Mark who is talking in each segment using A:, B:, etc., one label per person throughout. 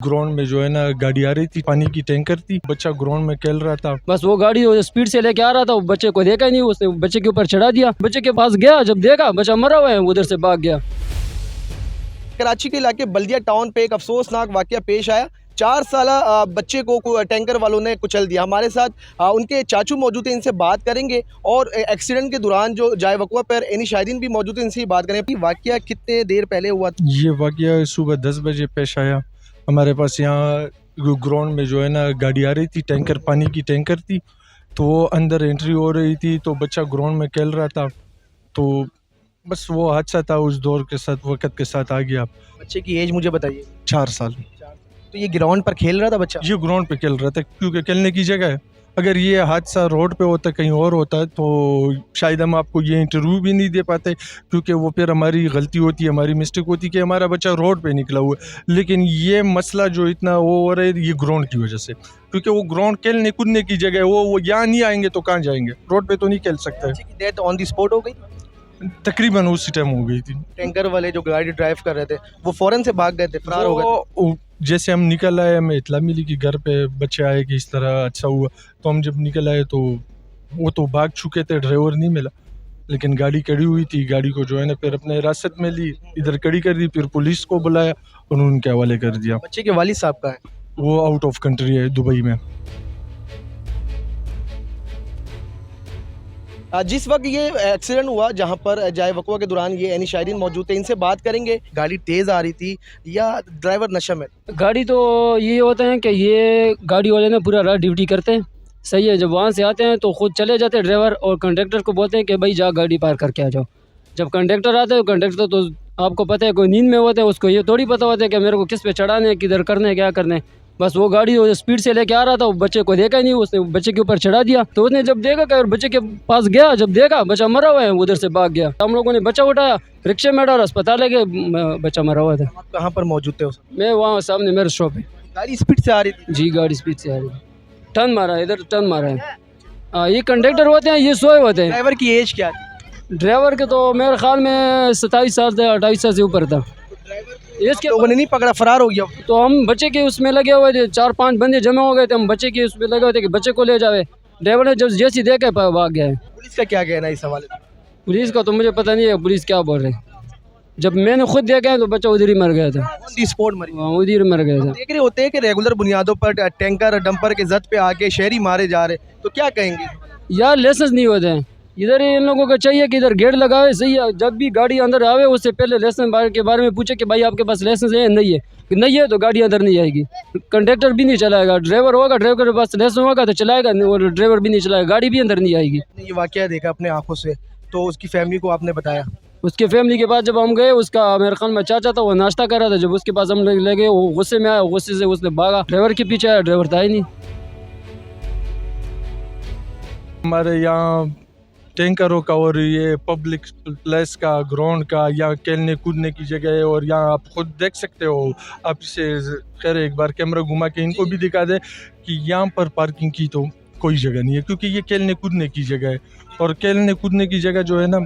A: Ground में जो है ना गाड़ी आ रही थी, पानी की टैंकर थी, बच्चा ग्राउंड में खेल रहा था।
B: बस वो गाड़ी स्पीड से लेके आ रहा था, वो बच्चे को देखा ही नहीं, उसने बच्चे के ऊपर चढ़ा दिया। बच्चे के पास गया, जब देखा बच्चा मरा हुआ है, उधर से भाग गया।
C: कराची के इलाके बल्दिया टाउन पे एक अफसोसनाक वाकया पेश आया। 4 साला बच्चे को टैंकर वालों ने कुचल दिया। हमारे साथ उनके चाचू मौजूद हैं, इनसे बात करेंगे और एक्सीडेंट के दौरान जो जाए वक़्वा पर एनी शाहिदीन भी मौजूद हैं, इनसे बात करेंगे। वाकया कितने देर पहले हुआ?
A: ये वाकया सुबह 10 बजे पेश आया। हमारे पास यहाँ ग्राउंड में जो है ना गाड़ी आ रही थी, टैंकर, पानी की टैंकर थी, तो वो अंदर एंट्री हो रही थी, तो बच्चा ग्राउंड में खेल रहा था, तो बस वो हादसा था, उस दौर के साथ वक़्त के साथ आ गया।
C: बच्चे की एज मुझे बताइए।
A: 4 साल।
C: तो ये ग्राउंड पर खेल रहा था बच्चा?
A: ये ग्राउंड पे खेल रहा था क्योंकि खेलने की जगह है। अगर ये हादसा रोड पे होता, कहीं और होता, तो शायद हम आपको ये इंटरव्यू भी नहीं दे पाते, क्योंकि वो फिर हमारी गलती होती, हमारी मिस्टेक होती कि हमारा बच्चा रोड पे निकला हुआ है। लेकिन ये मसला जो इतना वो हो रहा है, ये ग्राउंड की वजह से, क्योंकि वो ग्राउंड खेलने कूदने की जगह है। वो यहाँ नहीं आएंगे तो कहाँ जाएंगे? रोड पे तो नहीं खेल सकते।
C: बच्चे की डेथ ऑन द स्पॉट हो गई?
A: तकरीबन उसी टाइम हो गई थी।
C: टैंकर वाले जो गाड़ी ड्राइव कर रहे थे वो फौरन से भाग गए थे, फरार हो गए थे।
A: वो जैसे हम निकल आए, हमें इतला मिली कि घर पे बच्चे आए कि इस तरह अच्छा हुआ, तो हम जब निकल आए तो वो तो भाग चुके थे, ड्राइवर नहीं मिला। लेकिन गाड़ी खड़ी हुई थी, गाड़ी को जो है ना फिर अपने हिरासत में ली, इधर खड़ी कर दी, फिर पुलिस को बुलाया और उनके हवाले कर दिया।
C: बच्चे के वालिद साहब का है?
A: वो आउट ऑफ कंट्री है, दुबई में।
C: जिस वक्त ये एक्सीडेंट हुआ, जहां पर जाए वक़्वा के दौरान ये एनी शाहिदीन मौजूद थे, इनसे बात करेंगे। गाड़ी तेज़ आ रही थी या ड्राइवर नशे में?
B: गाड़ी तो ये होता है कि ये गाड़ी वाले ना पूरा रात ड्यूटी करते हैं, सही है। जब वहाँ से आते हैं तो खुद चले जाते हैं ड्राइवर, और कंडक्टर को बोलते हैं कि भाई जा गाड़ी पार करके आ जाओ। जब कंडक्टर आता है, कंडक्टर तो आपको पता है कोई नींद में होता है, उसको ये थोड़ी पता होता है कि मेरे को किस पे चढ़ाने है, किधर करने है, क्या करने है। बस वो गाड़ी स्पीड से लेके आ रहा था, वो बच्चे को देखा ही नहीं, उसने बच्चे के ऊपर चढ़ा दिया। तो उसने जब देखा कि बच्चे के पास गया, जब देखा बच्चा मरा हुआ है, उधर से भाग गया। हम लोगों ने बच्चा उठाया, रिक्शे में डाला, अस्पताल ले गए, बच्चा मरा हुआ था।
C: आप कहाँ पर मौजूद थे उस?
B: मैं वहाँ सामने मेरे शॉप है।
C: गाड़ी स्पीड से आ रही थी?
B: जी, गाड़ी स्पीड से आ रही है, टर्न मारा है, इधर टर्न मारा है। हाँ, ये कंडक्टर होते हैं, ये सोए होते हैं।
C: ड्राइवर की एज क्या थी?
B: ड्राइवर के तो मेरे ख्याल में 27 साल से 28 साल से ऊपर था। इसके
C: लोगों ने नहीं पकड़ा, फरार हो गया?
B: तो हम बच्चे के उसमें लगे हुए थे, 4-5 बंदे जमा हो गए थे, हम बच्चे के उसमें लगे हुए थे कि बच्चे को ले जावे। ड्राइवर ने जब जैसी देखा भाग गया है।
C: पुलिस का क्या कहना है इस हवाले से?
B: पुलिस का तो मुझे पता नहीं है, पुलिस क्या बोल रहे हैं। जब मैंने खुद देखा है तो बच्चा उधर ही मर गया था,
C: ऑन दी स्पॉट मरी?
B: वहाँ उधर ही मर गया था।
C: देख रहे होते हैं कि रेगुलर बुनियादों पर टैंकर डंपर के जद पे आके शहरी मारे जा रहे, तो क्या कहेंगे?
B: यार लाइसेंस नहीं होते हैं इधर, इन लोगों को चाहिए कि इधर गेट लगावे, सही है। जब भी गाड़ी अंदर आवे उससे पहले लाइसेंस के बारे में पूछे कि भाई आपके पास लाइसेंस है? नहीं है तो गाड़ी अंदर नहीं आएगी। कंडक्टर भी नहीं चलाएगा, ड्राइवर होगा, ड्राइवर के पास लाइसेंस होगा तो चलाएगा, और ड्राइवर भी नहीं चलाएगा, गाड़ी भी अंदर नहीं आएगी।
C: ये वाकया देखा अपने आंखों से, तो उसकी फैमिली को आपने बताया?
B: उसके फैमिली के पास जब हम गए, उसका मेरे ख्याल में चाचा था, वो नाश्ता कर रहा था। जब उसके पास हम लगे, वो गुस्से में आया, गुस्से से उसने भागा, ड्राइवर के पीछे आया, ड्राइवर था ही नहीं।
A: हमारे यहाँ टैंकरों का और ये पब्लिक प्लेस का, ग्राउंड का, यहाँ खेलने कूदने की जगह है, और यहाँ आप खुद देख सकते हो। आप इसे खैर एक बार कैमरा घुमा के इनको भी दिखा दे कि यहाँ पर पार्किंग की तो कोई जगह नहीं है, क्योंकि ये खेलने कूदने की जगह है, और खेलने कूदने की जगह जो है ना,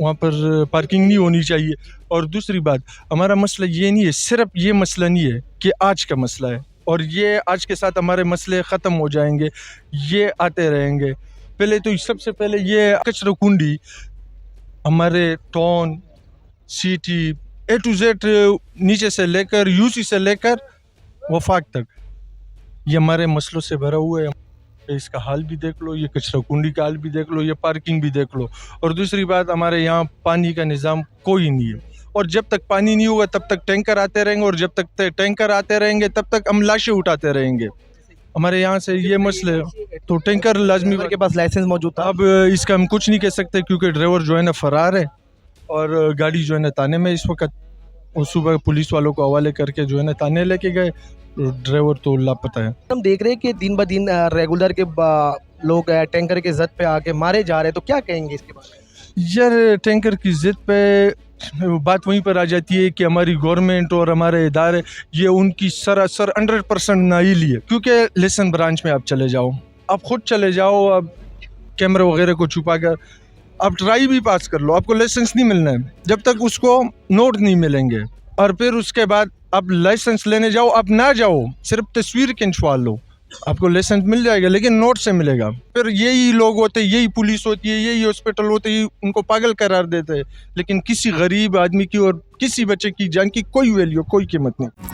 A: वहाँ पर पार्किंग नहीं होनी चाहिए। और दूसरी बात, हमारा मसला ये नहीं है, सिर्फ ये मसला नहीं है कि आज का मसला है और ये आज के साथ हमारे मसले ख़त्म हो जाएंगे, ये आते रहेंगे। पहले तो सबसे पहले ये कचरा कुंडी हमारे town, city, A to Z, नीचे से लेकर यूसी से लेकर वफाक तक, ये हमारे मसलों से भरा हुआ है। इसका हाल भी देख लो, ये कचरा कुंडी का हाल भी देख लो, ये पार्किंग भी देख लो। और दूसरी बात, हमारे यहाँ पानी का निज़ाम कोई नहीं है, और जब तक पानी नहीं होगा तब तक टैंकर आते रहेंगे, और जब तक टैंकर आते रहेंगे तब तक हम लाशें उठाते रहेंगे। हमारे यहाँ से ये मसले, तो टैंकर लाजमी
C: के पास लाइसेंस मौजूद था।
A: अब इसका हम कुछ नहीं कह सकते, क्योंकि ड्राइवर जो है ना फरार है, और गाड़ी जो है ना थाने में इस वक्त, और सुबह पुलिस वालों को हवाले करके जो है ना थाने लेके गए, ड्राइवर तो लापता है।
C: हम देख रहे हैं कि दिन ब दिन रेगुलर के लोग टैंकर के जद पे आके मारे जा रहे हैं, तो क्या कहेंगे इसके बारे में?
A: यार टैंकर की जिद पे बात वहीं पर आ जाती है कि हमारी गवर्नमेंट और हमारे इदारे, ये उनकी सरासर 100% नाइली है। क्योंकि लेसन ब्रांच में आप चले जाओ, आप खुद चले जाओ, अब कैमरे वगैरह को छुपा कर आप ट्राई भी पास कर लो, आपको लाइसेंस नहीं मिलना है जब तक उसको नोट नहीं मिलेंगे। और फिर उसके बाद आप लाइसेंस लेने जाओ, आप ना जाओ, सिर्फ तस्वीर खिंचवा लो, आपको लाइसेंस मिल जाएगा, लेकिन नोट से मिलेगा। फिर यही लोग होते, यही पुलिस होती है, यही हॉस्पिटल होते हैं, उनको पागल करार देते हैं, लेकिन किसी गरीब आदमी की और किसी बच्चे की जान की कोई वैल्यू, कोई कीमत नहीं।